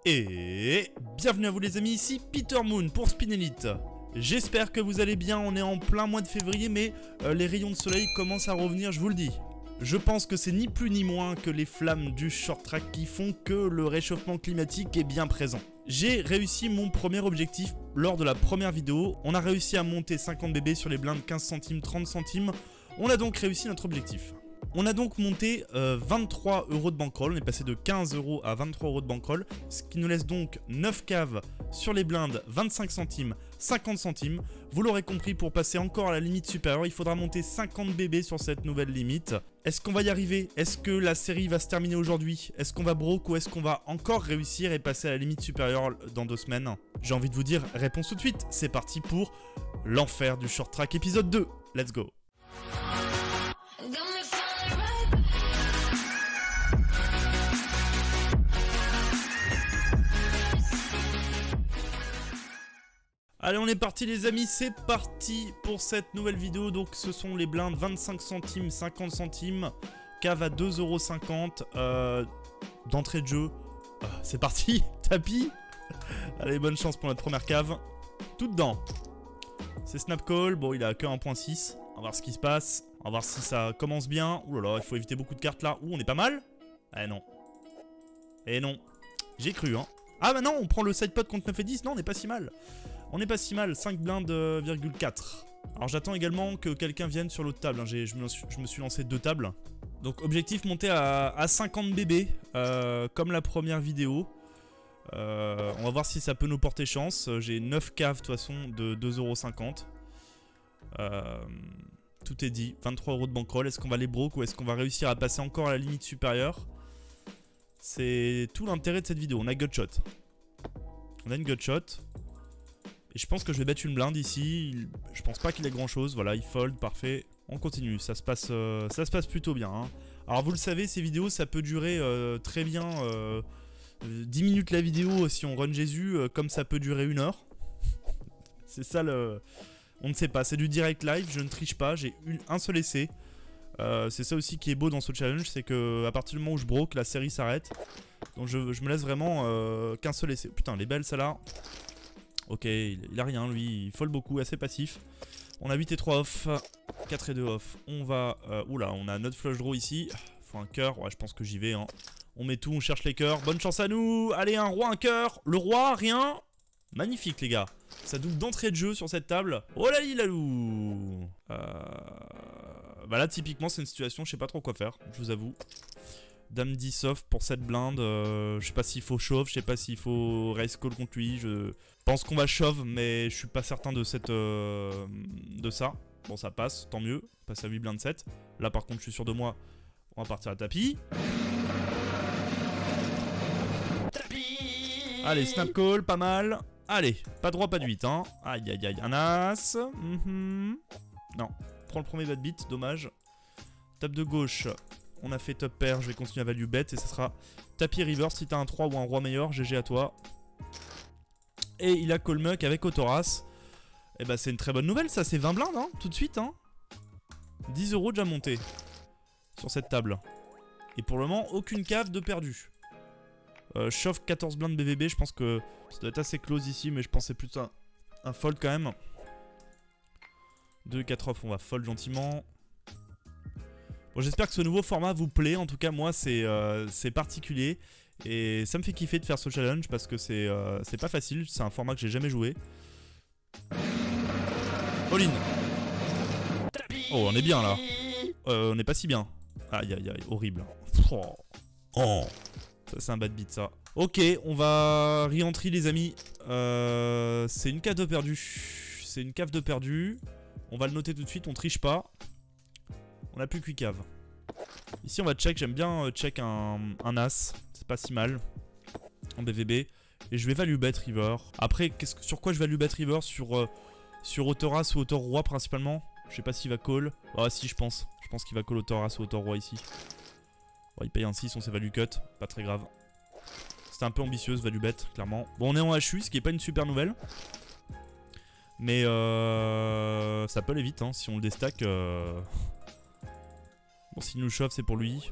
Et bienvenue à vous les amis, ici Peter Moon pour Spin Elite. J'espère que vous allez bien, on est en plein mois de février mais les rayons de soleil commencent à revenir, je vous le dis. Je pense que c'est ni plus ni moins que les flammes du short track qui font que le réchauffement climatique est bien présent. J'ai réussi mon premier objectif lors de la première vidéo, on a réussi à monter 50 bébés sur les blindes 15 centimes, 30 centimes, on a donc réussi notre objectif. On a donc monté 23 € de bankroll, on est passé de 15 € à 23 € de bankroll, ce qui nous laisse donc 9 caves sur les blindes 25 centimes, 50 centimes. Vous l'aurez compris, pour passer encore à la limite supérieure, il faudra monter 50 bébés sur cette nouvelle limite. Est-ce qu'on va y arriver? Est-ce que la série va se terminer aujourd'hui? Est-ce qu'on va broke ou est-ce qu'on va encore réussir et passer à la limite supérieure dans 2 semaines? J'ai envie de vous dire, réponse tout de suite, c'est parti pour l'enfer du short track épisode 2. Let's go! Allez, on est parti les amis, c'est parti pour cette nouvelle vidéo. Donc ce sont les blindes 25 centimes, 50 centimes, cave à 2,50 € d'entrée de jeu. C'est parti, tapis. Allez, bonne chance pour notre première cave. Tout dedans. C'est Snap Call, bon il a que 1.6. On va voir ce qui se passe, on va voir si ça commence bien. Ouh là là, il faut éviter beaucoup de cartes là. Ouh, on est pas mal. Eh non. Eh non. J'ai cru hein. Ah bah non, on prend le sidepod contre 9 et 10, non on n'est pas si mal. On n'est pas si mal, 5 blindes, 4. Alors j'attends également que quelqu'un vienne sur l'autre table, hein. Je me suis lancé 2 tables. Donc objectif monter à 50 bébés, comme la première vidéo. On va voir si ça peut nous porter chance. J'ai 9 caves de toute façon de 2,50 €. Tout est dit, 23 € de bankroll. Est-ce qu'on va les broke ou est-ce qu'on va réussir à passer encore à la limite supérieure? C'est tout l'intérêt de cette vidéo. On a gutshot. On a une gutshot. Et je pense que je vais mettre une blinde ici. Je pense pas qu'il ait grand chose. Voilà, il fold, parfait. On continue, ça se passe plutôt bien. Hein. Alors vous le savez, ces vidéos, ça peut durer très bien 10 minutes la vidéo si on run Jésus, comme ça peut durer 1 heure. C'est ça le... On ne sait pas, c'est du direct live, je ne triche pas, j'ai un seul essai. C'est ça aussi qui est beau dans ce challenge, c'est que à partir du moment où je broke, la série s'arrête. Donc je me laisse vraiment qu'un seul essai. Putain, les belles, ça là. Ok, il a rien, lui, il fold beaucoup, assez passif. On a 8 et 3 off, 4 et 2 off. On va... oula, on a notre flush draw ici. Faut un cœur, ouais, je pense que j'y vais. Hein. On met tout, on cherche les cœurs. Bonne chance à nous. Allez, un roi, un cœur. Le roi, rien. Magnifique, les gars. Ça double d'entrée de jeu sur cette table. Oh là là lalou. Bah là, typiquement, c'est une situation, je sais pas trop quoi faire, je vous avoue. Dame 10 off pour cette blinde. Je sais pas s'il faut shove, je sais pas s'il faut raise call contre lui. Je pense qu'on va shove, mais je suis pas certain de cette de ça. Bon, ça passe, tant mieux. On passe à 8 blindes 7. Là, par contre, je suis sûr de moi. On va partir à tapis. Allez, snap call, pas mal. Allez, pas de roi, pas de 8. Hein. Aïe, aïe, aïe. Un as. Non, prends le premier bad beat, dommage. Table de gauche. On a fait top pair, je vais continuer à value bet et ça sera tapis river si t'as un 3 ou un roi meilleur, GG à toi. Et il a call muck avec Autoras. Et bah c'est une très bonne nouvelle ça, c'est 20 blindes hein, tout de suite hein. 10 € déjà monté sur cette table. Et pour le moment, aucune cave de perdu. Shove 14 blindes BVB, je pense que ça doit être assez close ici, mais je pensais plutôt un fold quand même. 2 et 4 off, on va fold gentiment. Bon, j'espère que ce nouveau format vous plaît, en tout cas moi c'est particulier et ça me fait kiffer de faire ce challenge parce que c'est pas facile, c'est un format que j'ai jamais joué. All in. Oh, on est bien là. On est pas si bien. Aïe aïe aïe, horrible. Oh. Ça c'est un bad beat ça. Ok, on va re-entry les amis. C'est une cave de perdu. C'est une cave de perdu. On va le noter tout de suite, on triche pas. On a plus que 8 caves. Ici on va check, j'aime bien check un as. C'est pas si mal. En BVB. Et je vais value bet river. Après, sur quoi je value bet river? Sur Autoras ou Autor roi principalement. Je sais pas s'il va call. Ah si, je pense. Je pense qu'il va call Autoras ou Autor roi ici. Bon, il paye un 6, on s'est value cut. Pas très grave. C'était un peu ambitieuse value bet, clairement. Bon, on est en HU, ce qui est pas une super nouvelle. Mais ça peut aller vite hein, si on le déstack. Bon, s'il nous chauffe, c'est pour lui.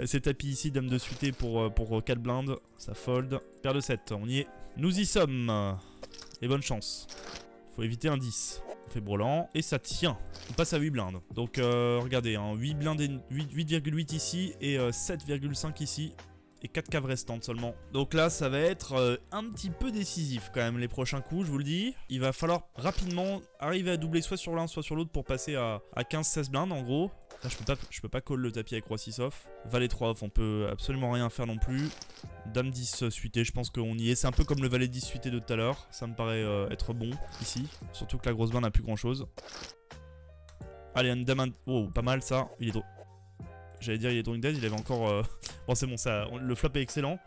C'est tapis ici, dame de suité pour 4 blindes. Ça fold. Paire de 7, on y est. Nous y sommes. Et bonne chance. Faut éviter un 10. On fait brelan. Et ça tient. On passe à 8 blindes. Donc regardez, hein, 8 blindes, 8,8 ici et 7,5 ici. Et 4 caves restantes seulement. Donc là, ça va être un petit peu décisif quand même les prochains coups, je vous le dis. Il va falloir rapidement arriver à doubler soit sur l'un, soit sur l'autre pour passer à 15-16 blindes en gros. Là, je peux pas call le tapis avec roi 6 off. Valet 3 off, on peut absolument rien faire non plus. Dame 10 suité, je pense qu'on y est. C'est un peu comme le valet 10 suité de tout à l'heure. Ça me paraît être bon ici. Surtout que la grosse main n'a plus grand chose. Allez, une dame... Oh, pas mal ça. Il est drôle. J'allais dire il est drawing dead, il avait encore... Bon c'est bon, ça, le flop est excellent.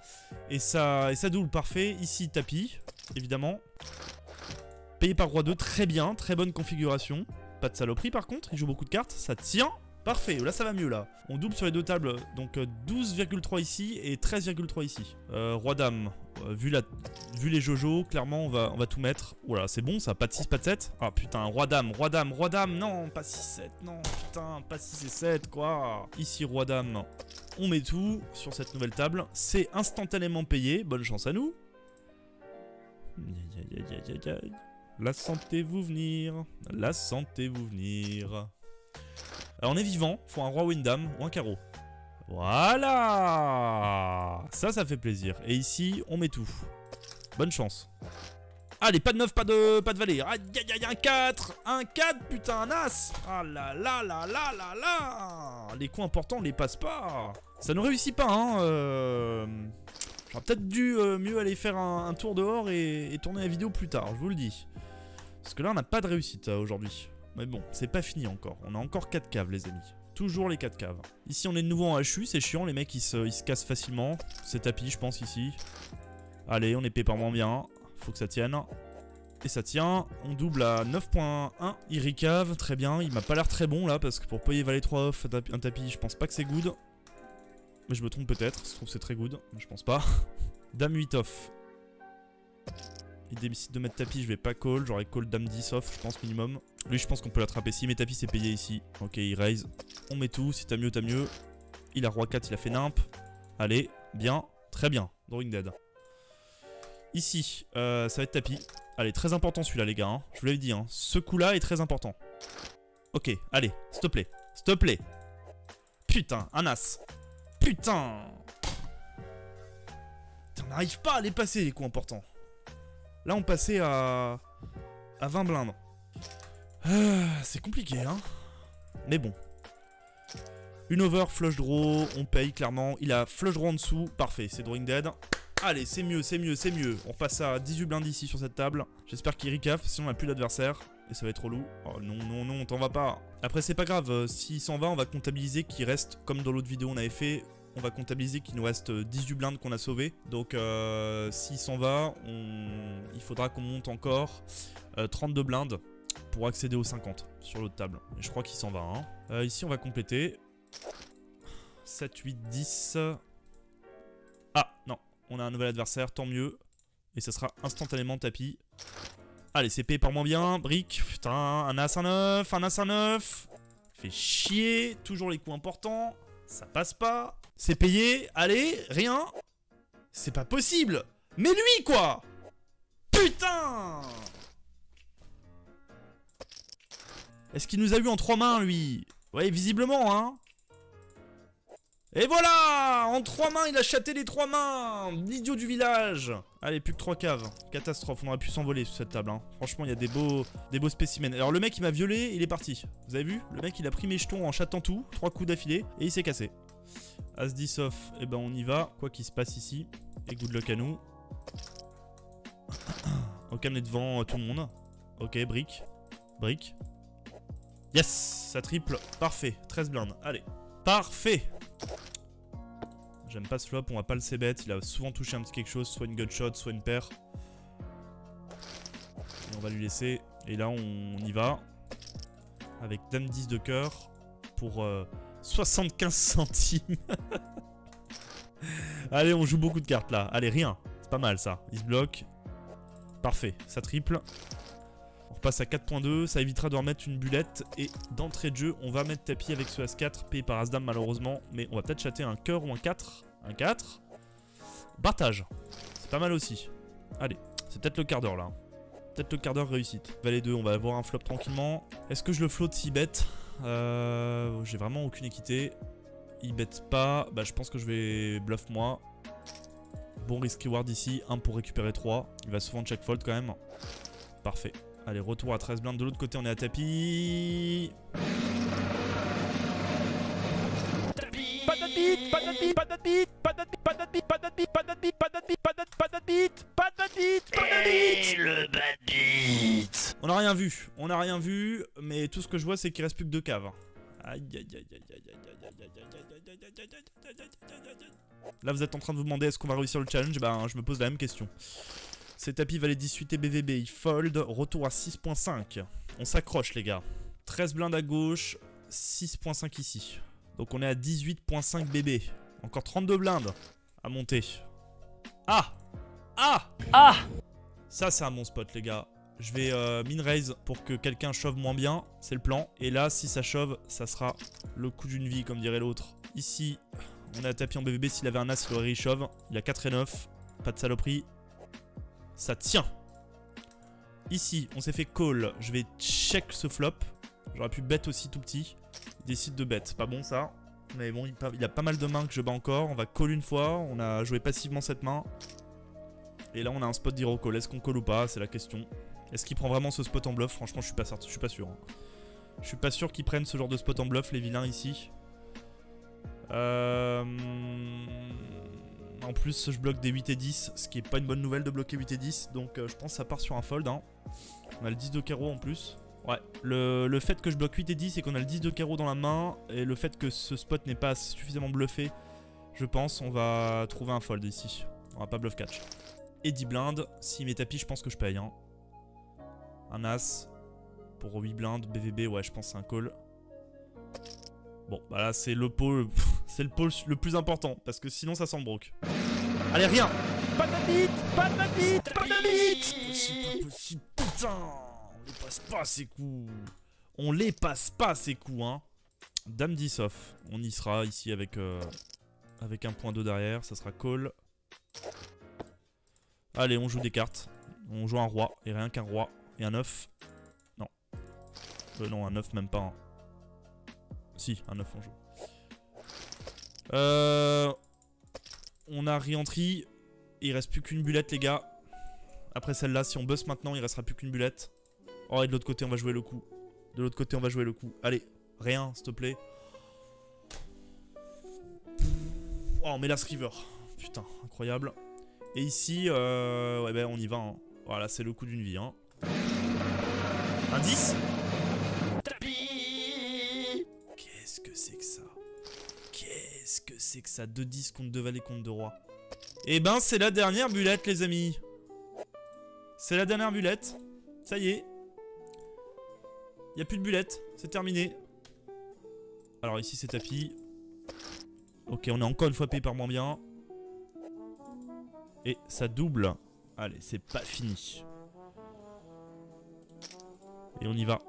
Et ça double, parfait. Ici tapis, évidemment. Payé par roi 2, très bien, très bonne configuration. Pas de saloperie par contre, il joue beaucoup de cartes, ça tient. Parfait, là ça va mieux là. On double sur les deux tables, donc 12,3 ici et 13,3 ici. Roi dame, vu les jojo, clairement on va tout mettre. Voilà, c'est bon ça, pas de 6, pas de 7. Ah putain, roi dame, non, pas 6, 7, non, putain, pas 6 et 7 quoi. Ici roi dame, on met tout sur cette nouvelle table. C'est instantanément payé, bonne chance à nous. La sentez-vous venir, la sentez-vous venir. Alors on est vivant, faut un roi ou une dame ou un carreau. Voilà. Ça fait plaisir. Et ici, on met tout. Bonne chance. Allez, pas de 9, pas de valet. Aïe, aïe, aïe, un 4. Un 4, putain, un as. Ah là là là là là là. Les coups importants, on les passe pas. Ça ne réussit pas, hein. J'aurais peut-être dû mieux aller faire un tour dehors et tourner la vidéo plus tard, je vous le dis. Parce que là, on n'a pas de réussite aujourd'hui. Mais bon, c'est pas fini encore. On a encore 4 caves, les amis. Toujours les 4 caves. Ici, on est de nouveau en HU. C'est chiant, les mecs, ils se cassent facilement. C'est tapis, je pense, ici. Allez, on est payé par moins bien. Faut que ça tienne. Et ça tient. On double à 9.1. Il recave, très bien. Il m'a pas l'air très bon, là, parce que pour payer valet 3 off, un tapis, je pense pas que c'est good. Mais je me trompe peut-être. Je trouve que c'est très good. Mais je pense pas. Dame 8 off. Il décide de mettre tapis, je vais pas call. J'aurais call dame 10 off, je pense minimum. Lui, je pense qu'on peut l'attraper. Si mes tapis, c'est payé ici. Ok, il raise. On met tout. Si t'as mieux, t'as mieux. Il a roi 4, il a fait nimp. Allez, bien. Très bien. Drawing dead. Ici, ça va être tapis. Allez, très important celui-là, les gars. Hein. Je vous l'avais dit. Hein. Ce coup-là est très important. Ok, allez, s'il te plaît. S'il te plaît. Putain, un as. Putain. On n'arrive pas à les passer, les coups importants. Là, on passait à 20 blindes. C'est compliqué, hein. Mais bon. Une over, flush draw, on paye clairement. Il a flush draw en dessous, parfait, c'est drawing dead. Allez, c'est mieux, c'est mieux, c'est mieux. On passe à 18 blindes ici sur cette table. J'espère qu'il recaf, sinon on n'a plus l'adversaire. Et ça va être relou. Oh non, non, non, t'en vas pas. Après, c'est pas grave, s'il s'en va, on va comptabiliser qu'il reste, comme dans l'autre vidéo on avait fait... On va comptabiliser qu'il nous reste 18 blindes qu'on a sauvées. Donc s'il s'en va, il faudra qu'on monte encore 32 blindes pour accéder aux 50 sur l'autre table. Et je crois qu'il s'en va. Hein. Ici, on va compléter. 7, 8, 10. Ah, non. On a un nouvel adversaire, tant mieux. Et ça sera instantanément tapis. Allez, c'est payé par moins bien. Brique. Putain, un as, un 9. Un as, un 9. Fait chier. Toujours les coups importants. Ça passe pas. C'est payé, allez, rien. C'est pas possible. Mais lui, quoi. Putain. Est-ce qu'il nous a eu en 3 mains, lui? Ouais, visiblement, hein. Et voilà. En 3 mains, il a chaté les 3 mains. L'idiot du village. Allez, plus que 3 caves. Catastrophe, on aurait pu s'envoler sur cette table, hein. Franchement, il y a des beaux spécimens. Alors, le mec, il m'a violé, il est parti. Vous avez vu? Le mec, il a pris mes jetons en chatant tout. 3 coups d'affilée, et il s'est cassé. As-10 off, et ben on y va. Quoi qu'il se passe ici. Et good luck à nous. Ok, on est devant tout le monde. Ok, brique. Brique. Yes, ça triple. Parfait, 13 blindes. Allez, parfait. J'aime pas ce flop, on va pas le c-bet. Il a souvent touché un petit quelque chose, soit une gunshot, soit une paire. Et on va lui laisser. Et là, on y va. Avec dame 10 de cœur. Pour 75 centimes. Allez, on joue beaucoup de cartes là. Allez, rien. C'est pas mal ça. Il se bloque. Parfait, ça triple. passe à 4.2, ça évitera de remettre une bulette. Et d'entrée de jeu, on va mettre tapis avec ce As-4, payé par As-Dame malheureusement. Mais on va peut-être chatter un cœur ou un 4. Un 4. Partage. C'est pas mal aussi. Allez, c'est peut-être le quart d'heure là. Peut-être le quart d'heure réussite. Valet 2, on va avoir un flop tranquillement. Est-ce que je le flotte s'il bête? J'ai vraiment aucune équité. Il bête pas. Bah je pense que je vais bluff moi. Bon risk reward ici. 1 pour récupérer 3. Il va souvent check fold quand même. Parfait. Allez, retour à 13 blindes. De l'autre côté, on est à tapis. Pas de beat, pas de beat, pas de beat, pas de beat, pas de beat, pas de beat, pas de beat, pas de beat, pas de beat, pas de beat, pas de beat, pas de beat. Le bad beat. On n'a rien vu, mais tout ce que je vois c'est qu'il reste plus que 2 caves. Aïe aïe aïe aïe aïe aïe aïe aïe aïe aïe aïe. Là vous êtes en train de vous demander est-ce qu'on va réussir le challenge? Ben je me pose la même question. C'est tapis valet 18 et BVB, il fold, retour à 6.5. On s'accroche les gars. 13 blindes à gauche, 6.5 ici. Donc on est à 18.5 BB. Encore 32 blindes à monter. Ah! Ah! Ah! Ça c'est un bon spot les gars. Je vais min raise pour que quelqu'un shove moins bien. C'est le plan. Et là si ça shove, ça sera le coup d'une vie comme dirait l'autre. Ici, on est à tapis en BVB. S'il avait un as, il aurait re-shove. Il a 4 et 9. Pas de saloperie. Ça tient. Ici, on s'est fait call. Je vais check ce flop. J'aurais pu bet aussi tout petit. Il décide de bet. Pas bon ça. Mais bon, il a pas mal de mains que je bats encore. On va call une fois. On a joué passivement cette main. Et là, on a un spot d'hero call. Est-ce qu'on call ou pas? C'est la question. Est-ce qu'il prend vraiment ce spot en bluff? Franchement, je suis pas certain. Je suis pas sûr. Je suis pas sûr qu'ils prennent ce genre de spot en bluff, les vilains ici. En plus, je bloque des 8 et 10. Ce qui est pas une bonne nouvelle de bloquer 8 et 10. Donc, je pense que ça part sur un fold. Hein. On a le 10 de carreau en plus. Ouais, le fait que je bloque 8 et 10 et qu'on a le 10 de carreau dans la main, et le fait que ce spot n'est pas suffisamment bluffé, je pense on va trouver un fold ici. On va pas bluff catch. Et 10 blindes, s'il met tapis, je pense que je paye. Hein. Un as pour 8 blindes, BVB, ouais, je pense que c'est un call. Bon, bah là c'est le pôle, c'est le pôle le plus important, parce que sinon ça sent broke. Allez, rien! Pas de beat! Pas de beat! Pas de beat! C'est pas possible, putain! On les passe pas ces coups. On les passe pas ces coups hein. Dame 10 off. On y sera ici avec un point 2 derrière. Ça sera call. Allez on joue des cartes. On joue un roi et rien qu'un roi. Et un 9. Non. Non un 9 même pas. Hein. Si un 9 on joue. On a re-entry. Il reste plus qu'une bulette les gars. Après celle-là si on buzz maintenant il restera plus qu'une bulette. Oh et de l'autre côté on va jouer le coup. De l'autre côté on va jouer le coup. Allez, rien s'il te plaît. Oh on met la river. Putain, incroyable. Et ici, ouais ben on y va. Hein. Voilà, c'est le coup d'une vie. Hein. Un 10. Qu'est-ce que c'est que ça? Qu'est-ce que c'est que ça? 2-10 contre 2 valets contre 2 rois. Et ben c'est la dernière bulette les amis. C'est la dernière bulette. Ça y est. Il n'y a plus de bulette, c'est terminé. Alors ici c'est tapis. Ok, on est encore une fois payé par moins bien. Et ça double. Allez, c'est pas fini. Et on y va.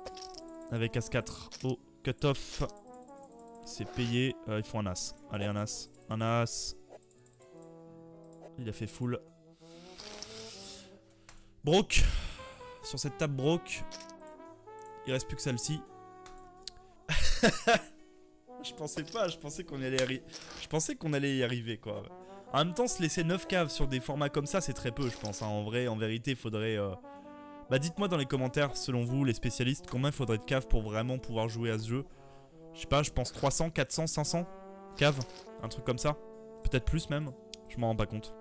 Avec As-4 au cut-off. C'est payé. Il faut un As. Allez, un As. Un As. Il a fait full. Broke. Sur cette table broke. Il reste plus que celle-ci. Je pensais qu'on allait y arriver quoi. En même temps, se laisser 9 caves sur des formats comme ça, c'est très peu je pense. Hein. En vrai, en vérité, il faudrait... Bah dites-moi dans les commentaires, selon vous, les spécialistes, combien il faudrait de caves pour vraiment pouvoir jouer à ce jeu. Je sais pas, je pense 300, 400, 500 caves. Un truc comme ça. Peut-être plus même. Je m'en rends pas compte.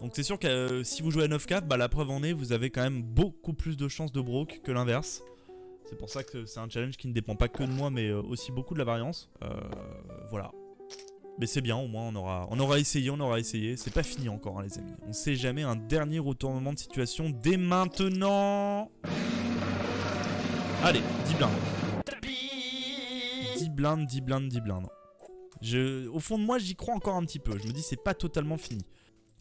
Donc c'est sûr que si vous jouez à 9 caves, bah la preuve en est, vous avez quand même beaucoup plus de chances de broke que l'inverse. C'est pour ça que c'est un challenge qui ne dépend pas que de moi, mais aussi beaucoup de la variance. Voilà. Mais c'est bien, au moins on aura essayé. C'est pas fini encore hein, les amis. On sait jamais, un dernier retournement de situation dès maintenant. Allez, 10 blindes. 10 blindes, 10 blindes, 10 blindes. Au fond de moi, j'y crois encore un petit peu. Je me dis c'est pas totalement fini.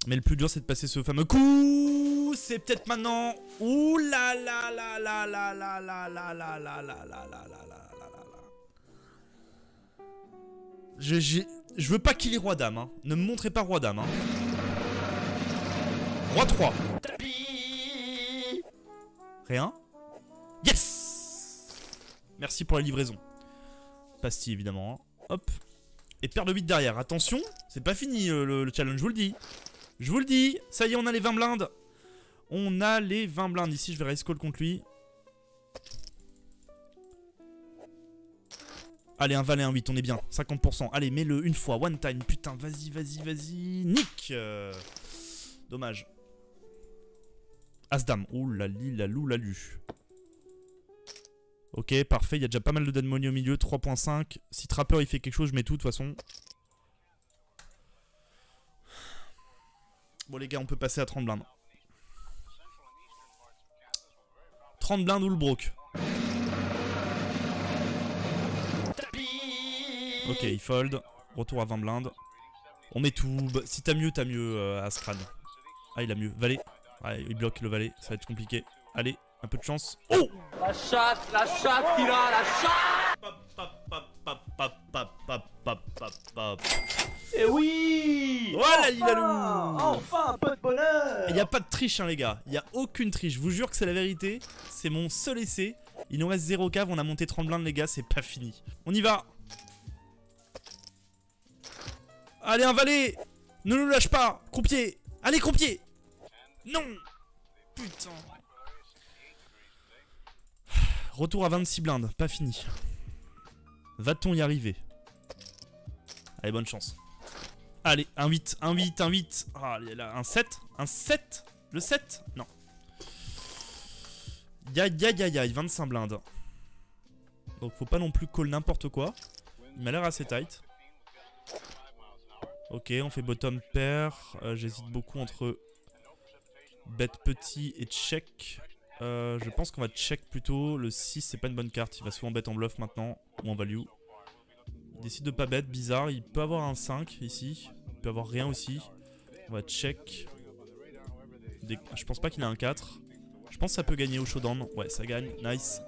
Mais le plus dur c'est de passer ce fameux coup. C'est peut-être maintenant. Ouh là là là là là là là là là là là là là là là là. Je veux pas qu'il ait roi dame, hein. Ne me montrez pas roi dame, hein. Roi 3. Rien. Yes. Merci pour la livraison. Pastille évidemment, hein. Hop. Et paire de 8 derrière. Attention, c'est pas fini le challenge, je vous le dis. Je vous le dis. Ça y est, on a les 20 blindes. On a les 20 blindes. Ici, je vais race call contre lui. Allez, un valet, un 8, on est bien. 50%. Allez, mets-le une fois. One time. Putain, vas-y, vas-y, vas-y. Nick. Dommage. As-dame. Ouh la li, la lou, la lu. Ok, parfait. Il y a déjà pas mal de dead money au milieu. 3.5. Si Trapper il fait quelque chose, je mets tout de toute façon. Bon, les gars, on peut passer à 30 blindes. 30 blindes ou le broke. Ok, il fold. Retour à 20 blindes. On met tout. Si t'as mieux, Ascrad. Ah, il a mieux. Valet. Ouais, il bloque le valet. Ça va être compliqué. Allez, un peu de chance. Oh! La chatte qu'il a, la chatte! Eh oui! Voilà, Enfin un peu de bonheur! Il n'y a pas de triche, hein, les gars. Il n'y a aucune triche. Je vous jure que c'est la vérité. C'est mon seul essai. Il nous reste 0 cave. On a monté 30 blindes, les gars. C'est pas fini. On y va. Allez, un valet. Ne nous lâche pas. Croupier. Allez, croupier. Non. Putain. Retour à 26 blindes. Pas fini. Va-t-on y arriver? Allez, bonne chance. Allez, un 8, un 8, un 8. Ah, là, un 7. Un 7. Le 7? Non. Yaï, 25 blindes. Donc, faut pas non plus call n'importe quoi. Il m'a l'air assez tight. Ok, on fait bottom pair. J'hésite beaucoup entre bet petit et check. Je pense qu'on va check plutôt. Le 6, c'est pas une bonne carte. Il va souvent bet en bluff maintenant. Ou en value. Il décide de pas bet. Bizarre. Il peut avoir un 5 ici. Il peut avoir rien aussi. On va check. Je pense pas qu'il a un 4. Je pense que ça peut gagner au showdown. Ouais, ça gagne. Nice.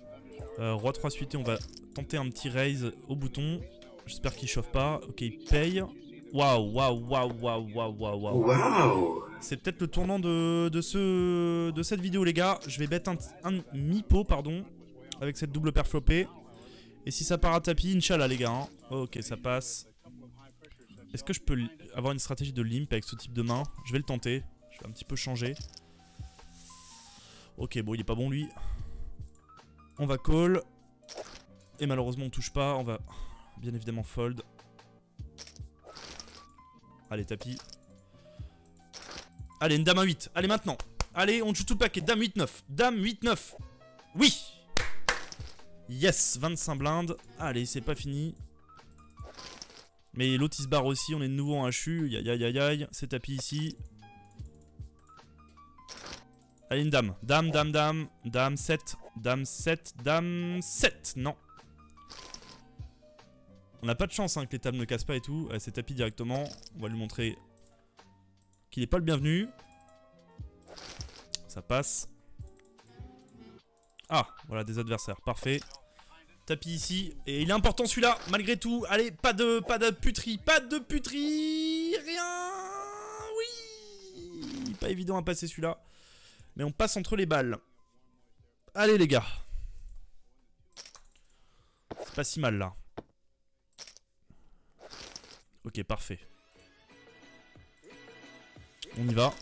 Roi 3 suité. On va tenter un petit raise au bouton. J'espère qu'il chauffe pas. Ok, il paye. Waouh. C'est peut-être le tournant de cette vidéo, les gars. Je vais bet un mi-pot, pardon, avec cette double paire flopée. Et si ça part à tapis, Inch'Allah, les gars. Hein. Ok, ça passe. Est-ce que je peux avoir une stratégie de limp avec ce type de main? Je vais le tenter. Je vais un petit peu changer. Ok, bon, il est pas bon, lui. On va call. Et malheureusement, on touche pas. On va bien évidemment fold. Allez, tapis. Allez, une dame à 8. Allez, maintenant. Allez, on joue tout le paquet. Dame 8-9. Dame 8-9. Oui. Yes, 25 blindes. Allez, c'est pas fini. Mais l'autre, il se barre aussi. On est de nouveau en HU. Aïe. C'est tapis ici. Allez, une dame. Dame. Dame 7. Dame 7. Dame 7. Non. On n'a pas de chance hein, que les tables ne cassent pas et tout. C'est tapis directement. On va lui montrer qu'il n'est pas le bienvenu. Ça passe. Ah, voilà des adversaires. Parfait. Tapis ici. Et il est important celui-là, malgré tout. Allez, pas de puterie. Pas de puterie. Rien. Oui. Pas évident à passer celui-là. Mais on passe entre les balles. Allez les gars. C'est pas si mal là. Ok, parfait. On y va.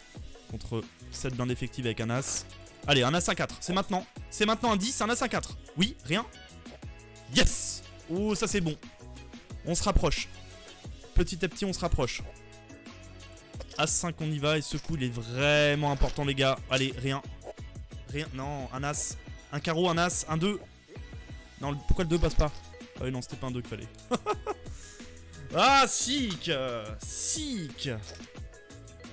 Contre 7 blindes effectives avec un as. Allez, un as à 4. C'est maintenant. C'est maintenant un 10, un as à 4. Oui, rien. Yes. Oh, ça c'est bon. On se rapproche. Petit à petit, on se rapproche. As 5, on y va. Et ce coup, il est vraiment important, les gars. Allez, rien. Rien. Non, un as. Un carreau, un as, un 2. Non, pourquoi le 2 passe pas? Ah oui, non, c'était pas un 2 qu'il fallait. Ah, sick. Sick.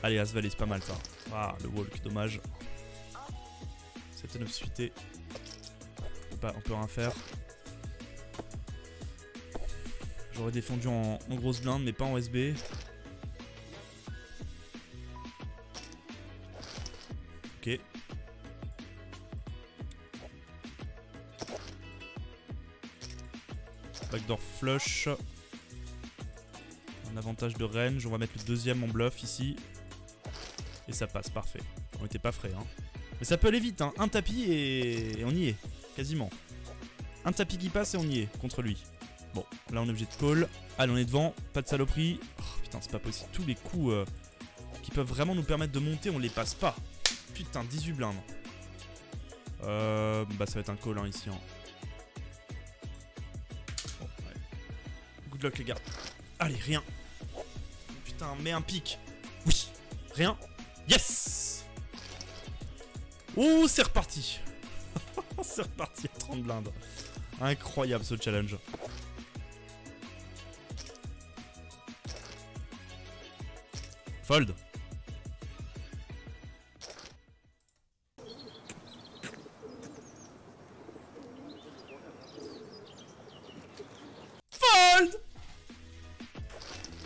Allez, as valet, c'est pas mal ça. Ah, le walk, dommage. 7 et 9 suité. On peut rien faire. J'aurais défendu en grosse blinde, mais pas en SB. Backdoor flush. Un avantage de range. On va mettre le deuxième en bluff ici. Et ça passe, parfait. On était pas frais, hein. Mais ça peut aller vite, hein. Un tapis et on y est. Quasiment. Un tapis qui passe et on y est contre lui. Bon, là on est obligé de call. Allez, on est devant. Pas de saloperie. Oh, putain, c'est pas possible. Tous les coups qui peuvent vraiment nous permettre de monter, on les passe pas. Putain, 18 blindes. Bah ça va être un call hein, ici. Hein. Bon, ouais. Good luck les gars. Allez, rien. Putain, mets un pic. Oui. Rien. Yes. Oh, c'est reparti. C'est reparti à 30 blindes. Incroyable ce challenge. Fold. Fold.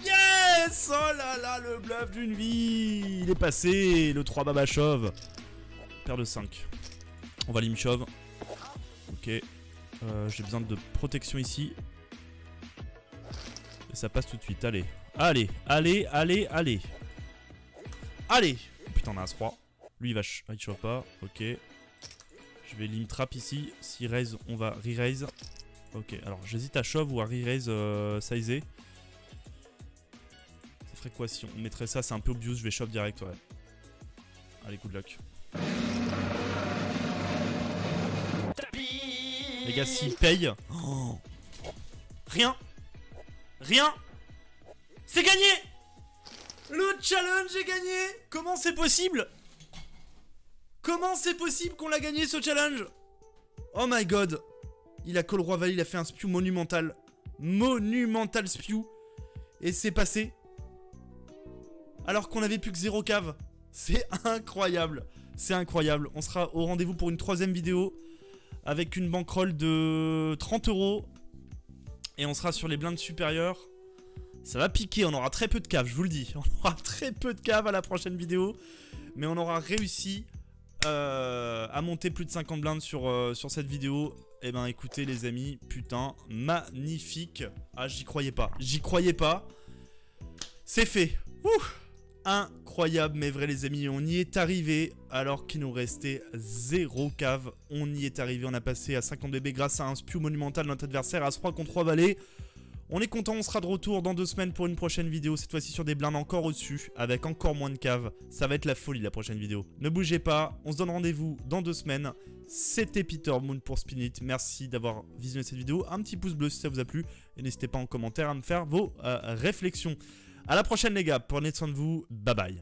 Yes. Oh là là, le bluff d'une vie. Il est passé, le 3 Babachov. Paire de 5. On va lim shove. Ok. J'ai besoin de protection ici. Et ça passe tout de suite. Allez. Allez. Allez. Allez. Allez. Allez. Putain, on a un 3. Lui, il va il shove pas. Ok. Je vais lim trap ici. Si raise, on va re-raise. Ok. Alors, j'hésite à shove ou à re-raise sizé. Ça ferait quoi si on mettrait ça? C'est un peu obvious. Je vais shove direct, ouais. Allez, good luck. Les gars, s'ils payent... Oh. Rien. Rien. C'est gagné. Le challenge est gagné. Comment c'est possible? Comment c'est possible qu'on l'a gagné ce challenge? Oh my god. Il a call roi valet, il a fait un spew monumental. Monumental spew. Et c'est passé. Alors qu'on avait plus que 0 cave. C'est incroyable. C'est incroyable. On sera au rendez-vous pour une 3ème vidéo. Avec une bankroll de 30 €. Et on sera sur les blindes supérieures. Ça va piquer, on aura très peu de cave, je vous le dis. On aura très peu de cave à la prochaine vidéo. Mais on aura réussi à monter plus de 50 blindes sur cette vidéo. Et ben écoutez les amis, putain, magnifique. Ah, j'y croyais pas. J'y croyais pas. C'est fait. Ouh. Incroyable, mais vrai les amis, on y est arrivé alors qu'il nous restait 0 cave. On y est arrivé, on a passé à 50 bébés grâce à un spew monumental de notre adversaire, As-3 contre 3 valets. On est content, on sera de retour dans 2 semaines pour une prochaine vidéo, cette fois-ci sur des blindes encore au-dessus, avec encore moins de cave. Ça va être la folie la prochaine vidéo. Ne bougez pas, on se donne rendez-vous dans 2 semaines. C'était Peter Moon pour Spinit, merci d'avoir visionné cette vidéo. Un petit pouce bleu si ça vous a plu, et n'hésitez pas en commentaire à me faire vos réflexions. A la prochaine les gars, prenez soin de vous, bye bye.